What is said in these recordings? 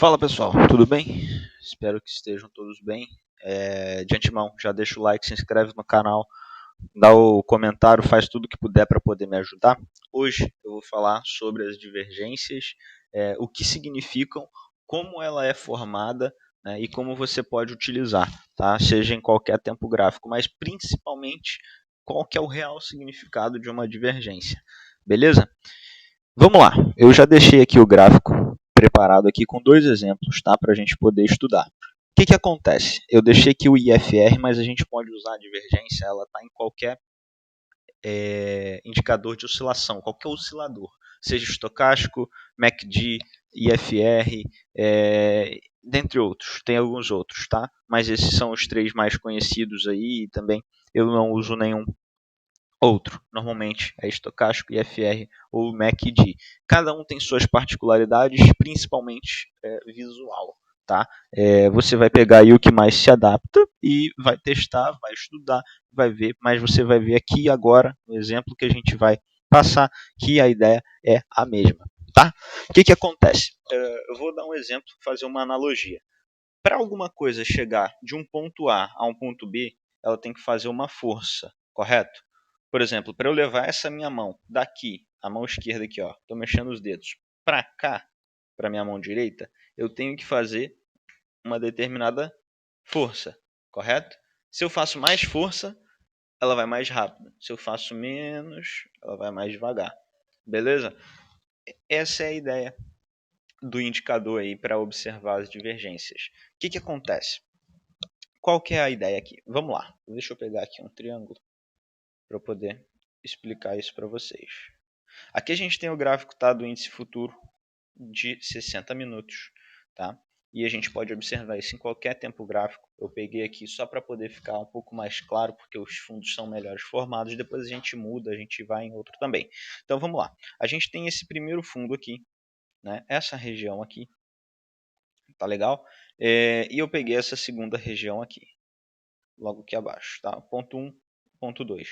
Fala pessoal, tudo bem? Espero que estejam todos bem. De antemão, já deixa o like, se inscreve no canal, dá o comentário, faz tudo que puder para poder me ajudar. Hoje eu vou falar sobre as divergências, o que significam, como ela é formada, né, e como você pode utilizar, tá? Seja em qualquer tempo gráfico, mas principalmente qual que é o real significado de uma divergência. Beleza? Vamos lá, eu já deixei aqui o gráfico preparado aqui com dois exemplos, tá, para a gente poder estudar. O que acontece? Eu deixei aqui o IFR, mas a gente pode usar a divergência, ela está em qualquer indicador de oscilação, qualquer oscilador, seja estocástico, MACD, IFR, dentre outros, tem alguns outros, tá? Mas esses são os três mais conhecidos aí, e também eu não uso nenhum outro, normalmente é estocástico, IFR ou MACD. Cada um tem suas particularidades, principalmente visual. Tá? Você vai pegar aí o que mais se adapta e vai testar, vai estudar, vai ver, mas você vai ver aqui agora, no exemplo que a gente vai passar, que a ideia é a mesma. Tá? O que acontece? Eu vou dar um exemplo, fazer uma analogia. Para alguma coisa chegar de um ponto A a um ponto B, ela tem que fazer uma força, correto? Por exemplo, para eu levar essa minha mão daqui, a mão esquerda aqui, estou mexendo os dedos, para cá, para minha mão direita, eu tenho que fazer uma determinada força, correto? Se eu faço mais força, ela vai mais rápido. Se eu faço menos, ela vai mais devagar. Beleza? Essa é a ideia do indicador aí para observar as divergências. O que acontece? Qual que é a ideia aqui? Vamos lá. Deixa eu pegar aqui um triângulo para eu poder explicar isso para vocês. Aqui a gente tem o gráfico, tá, do índice futuro de 60 minutos. Tá? E a gente pode observar isso em qualquer tempo gráfico. Eu peguei aqui só para poder ficar um pouco mais claro, porque os fundos são melhores formados. Depois a gente muda, a gente vai em outro também. Então vamos lá. A gente tem esse primeiro fundo aqui, né? Essa região aqui. Tá legal? E eu peguei essa segunda região aqui, logo aqui abaixo. Tá? Ponto 1, ponto 2.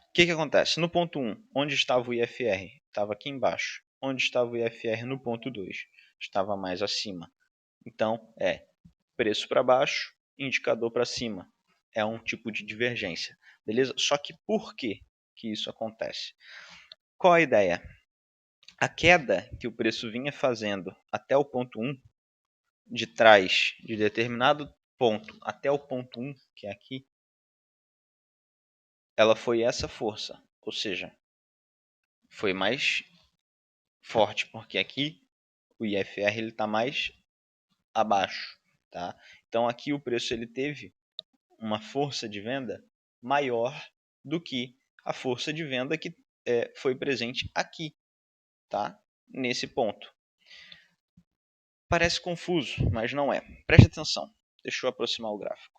O que acontece? No ponto 1, onde estava o IFR? Estava aqui embaixo. Onde estava o IFR no ponto 2? Estava mais acima. Então, preço para baixo, indicador para cima. É um tipo de divergência. Beleza? Só que por que isso acontece? Qual a ideia? A queda que o preço vinha fazendo até o ponto 1, de trás de determinado ponto até o ponto 1, que é aqui, ela foi essa força. Ou seja, foi mais forte, porque aqui o IFR está mais abaixo. Tá? Então aqui o preço ele teve uma força de venda maior do que a força de venda que foi presente aqui, tá? Nesse ponto. Parece confuso, mas não é. Preste atenção. Deixa eu aproximar o gráfico.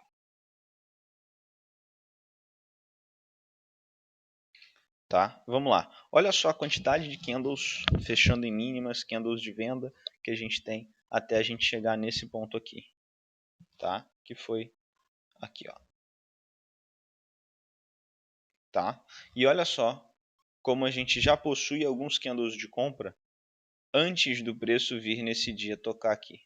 Tá? Vamos lá. Olha só a quantidade de candles fechando em mínimas, candles de venda que a gente tem até a gente chegar nesse ponto aqui. Tá? Que foi aqui, ó. Tá? E olha só como a gente já possui alguns candles de compra antes do preço vir nesse dia tocar aqui.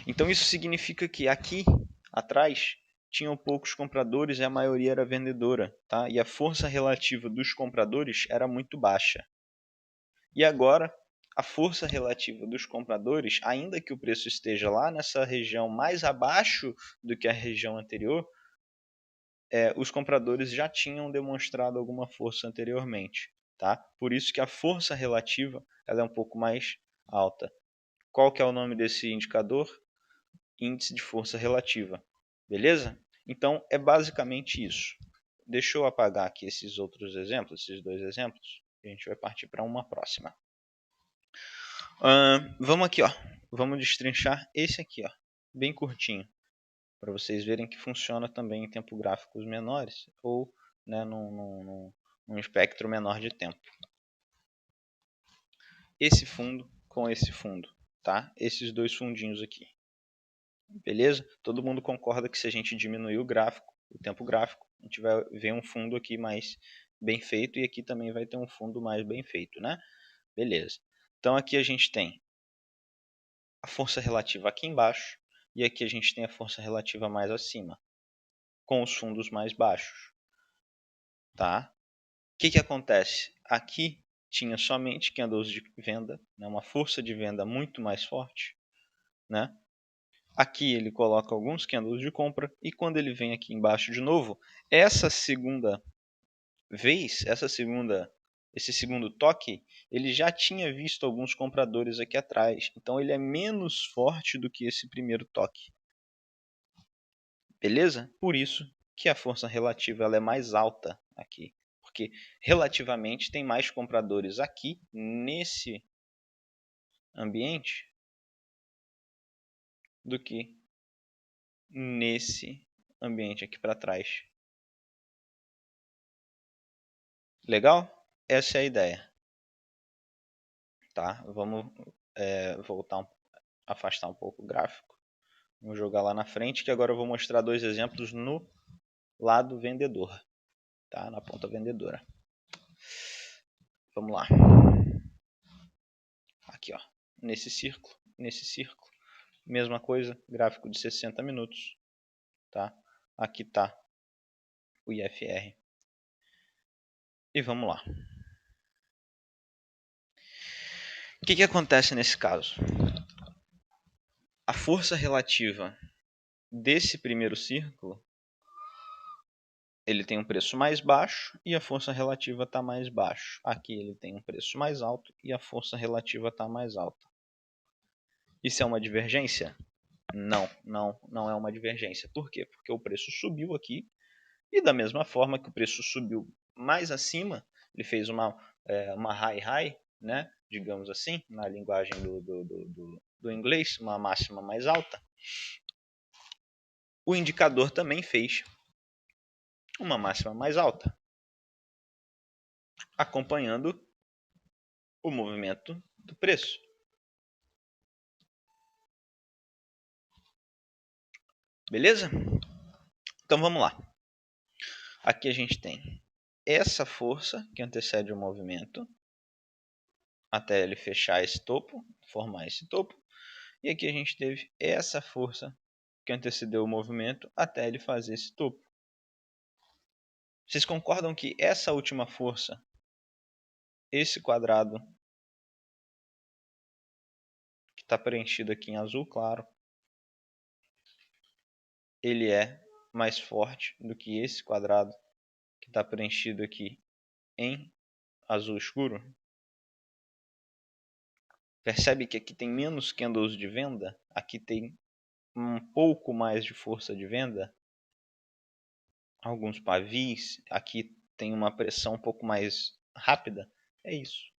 Então isso significa que aqui atrás tinham poucos compradores e a maioria era vendedora, tá? E a força relativa dos compradores era muito baixa. E agora a força relativa dos compradores, ainda que o preço esteja lá nessa região mais abaixo do que a região anterior, os compradores já tinham demonstrado alguma força anteriormente. Tá? Por isso que a força relativa ela é um pouco mais alta. Qual que é o nome desse indicador? Índice de força relativa. Beleza? Então, é basicamente isso. Deixa eu apagar aqui esses outros exemplos, esses dois exemplos. A gente vai partir para uma próxima. Vamos aqui, ó. Vamos destrinchar esse aqui, ó, bem curtinho, para vocês verem que funciona também em tempo gráficos menores ou, né, num espectro menor de tempo. Esse fundo com esse fundo, tá? Esses dois fundinhos aqui. Beleza? Todo mundo concorda que se a gente diminuir o gráfico, o tempo gráfico, a gente vai ver um fundo aqui mais bem feito e aqui também vai ter um fundo mais bem feito, né? Beleza. Então aqui a gente tem a força relativa aqui embaixo e aqui a gente tem a força relativa mais acima, com os fundos mais baixos. Tá? O que acontece? Aqui tinha somente candles de venda, né? Uma força de venda muito mais forte. Né? Aqui ele coloca alguns candles de compra e quando ele vem aqui embaixo de novo, essa segunda vez, esse segundo toque, ele já tinha visto alguns compradores aqui atrás. Então ele é menos forte do que esse primeiro toque. Beleza? Por isso que a força relativa ela é mais alta aqui. Porque relativamente tem mais compradores aqui nesse ambiente do que nesse ambiente aqui para trás. Legal? Essa é a ideia. Tá? Vamos afastar um pouco o gráfico. Vamos jogar lá na frente, que agora eu vou mostrar dois exemplos no lado vendedor. Tá? Na ponta vendedora. Vamos lá. Aqui, ó. Nesse círculo. Mesma coisa, gráfico de 60 minutos. Tá? Aqui está o IFR. E vamos lá. O que acontece nesse caso? A força relativa desse primeiro círculo, ele tem um preço mais baixo e a força relativa está mais baixo. Aqui ele tem um preço mais alto e a força relativa está mais alta. Isso é uma divergência? Não é uma divergência. Por quê? Porque o preço subiu aqui e da mesma forma que o preço subiu mais acima, ele fez uma high, né? Digamos assim, na linguagem do inglês, uma máxima mais alta. O indicador também fez uma máxima mais alta, acompanhando o movimento do preço. Beleza? Então vamos lá. Aqui a gente tem essa força que antecede o movimento até ele fechar esse topo, formar esse topo. E aqui a gente teve essa força que antecedeu o movimento até ele fazer esse topo. Vocês concordam que essa última força, esse quadrado que está preenchido aqui em azul claro, ele é mais forte do que esse quadrado que está preenchido aqui em azul escuro? Percebe que aqui tem menos candles de venda? Aqui tem um pouco mais de força de venda? Alguns pavis, aqui tem uma pressão um pouco mais rápida? É isso,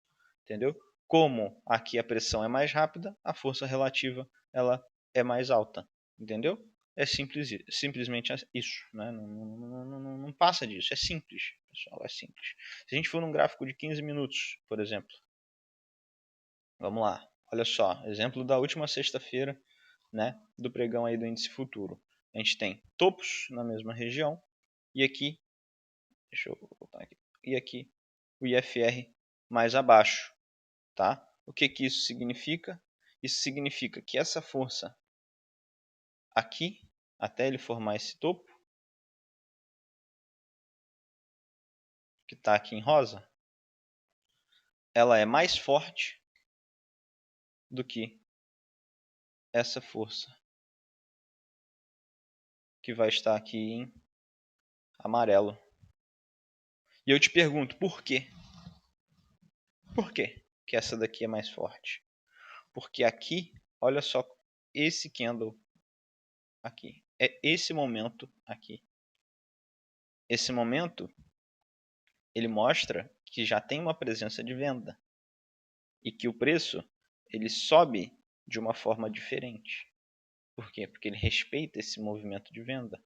entendeu? Como aqui a pressão é mais rápida, a força relativa ela é mais alta, entendeu? É simplesmente isso, né? Não passa disso, é simples, pessoal, é simples. Se a gente for num gráfico de 15 minutos, por exemplo, vamos lá, olha só, exemplo da última sexta-feira, né, do pregão aí do índice futuro. A gente tem topos na mesma região e aqui, deixa eu voltar aqui, e aqui o IFR mais abaixo, tá? O que isso significa? Isso significa que essa força aqui, até ele formar esse topo, que está aqui em rosa, ela é mais forte do que essa força que vai estar aqui em amarelo. E eu te pergunto, por quê? Por quê que essa daqui é mais forte? Porque aqui, olha só, esse candle aqui, é esse momento aqui. Esse momento, ele mostra que já tem uma presença de venda e que o preço ele sobe de uma forma diferente. Por quê? Porque ele respeita esse movimento de venda.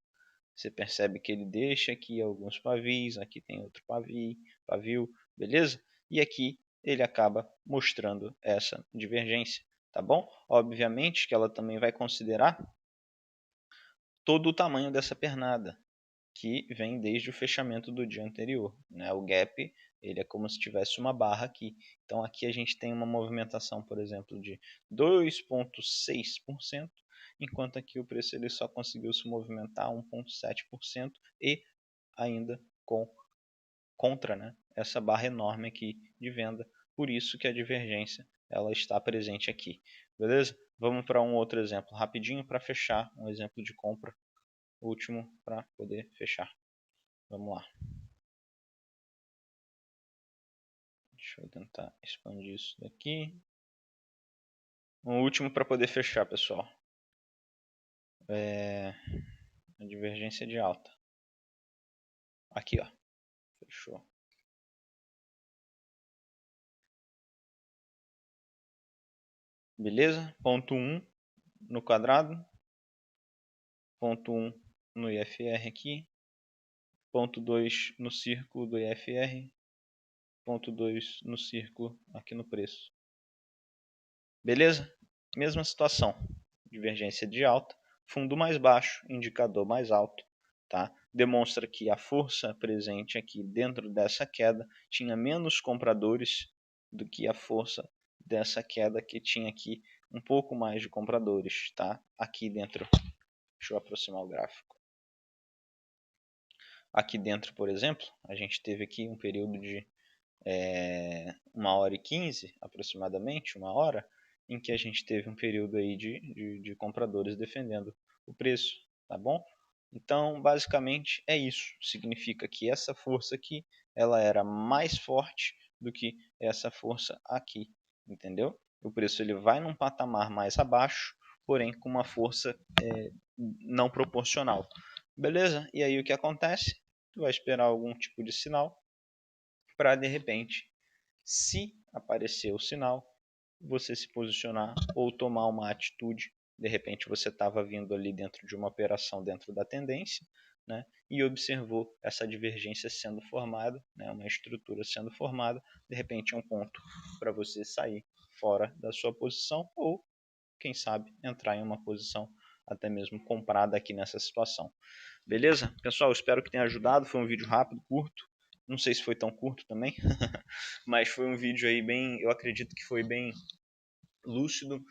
Você percebe que ele deixa aqui alguns pavis, aqui tem outro pavio, beleza? E aqui ele acaba mostrando essa divergência, tá bom? Obviamente que ela também vai considerar todo o tamanho dessa pernada. que vem desde o fechamento do dia anterior, né? O gap, ele é como se tivesse uma barra aqui. Então aqui a gente tem uma movimentação, por exemplo, de 2,6%, enquanto aqui o preço ele só conseguiu se movimentar 1,7% e ainda contra, né, essa barra enorme aqui de venda. Por isso que a divergência ela está presente aqui. Beleza? Vamos para um outro exemplo rapidinho para fechar, um exemplo de compra último para poder fechar. Vamos lá. Deixa eu tentar expandir isso daqui. Um último para poder fechar, pessoal. A divergência de alta. Aqui, ó. Fechou. Beleza? Ponto 1 no quadrado. Ponto 1 no IFR aqui. Ponto 2 no círculo do IFR. Ponto 2 no círculo aqui no preço. Beleza? Mesma situação. Divergência de alta. Fundo mais baixo, indicador mais alto. Tá? Demonstra que a força presente aqui dentro dessa queda tinha menos compradores do que a força dessa queda que tinha aqui um pouco mais de compradores. Tá? Aqui dentro, deixa eu aproximar o gráfico. Aqui dentro, por exemplo, a gente teve aqui um período de 1h15, aproximadamente, 1 hora, em que a gente teve um período aí de compradores defendendo o preço, tá bom? Então, basicamente é isso. Significa que essa força aqui, ela era mais forte do que essa força aqui, entendeu? O preço ele vai num patamar mais abaixo, porém com uma força não proporcional. Beleza? E aí o que acontece? Tu vai esperar algum tipo de sinal para de repente, se aparecer o sinal, você se posicionar ou tomar uma atitude. De repente você estava vindo ali dentro de uma operação dentro da tendência, né, e observou essa divergência sendo formada, né, uma estrutura sendo formada. De repente é um ponto para você sair fora da sua posição ou, quem sabe, entrar em uma posição até mesmo comprada aqui nessa situação. Beleza? Pessoal, espero que tenha ajudado. Foi um vídeo rápido, curto. Não sei se foi tão curto também, mas foi um vídeo aí bem, eu acredito que foi bem lúcido,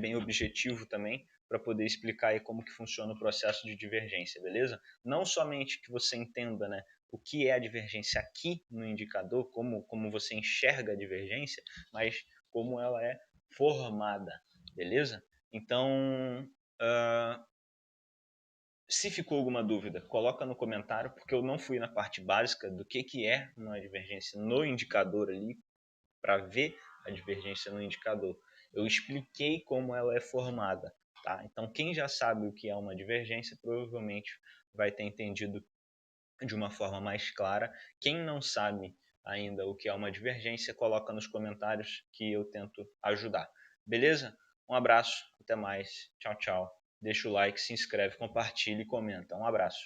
bem objetivo também, para poder explicar aí como que funciona o processo de divergência, beleza? Não somente que você entenda, né, o que é a divergência aqui no indicador, como você enxerga a divergência, mas como ela é formada, beleza? Então, se ficou alguma dúvida, coloca no comentário, porque eu não fui na parte básica do que é uma divergência no indicador ali, para ver a divergência no indicador. Eu expliquei como ela é formada. Tá? Então, quem já sabe o que é uma divergência, provavelmente vai ter entendido de uma forma mais clara. Quem não sabe ainda o que é uma divergência, coloca nos comentários que eu tento ajudar. Beleza? Um abraço, até mais. Tchau, tchau. Deixa o like, se inscreve, compartilha e comenta. Um abraço.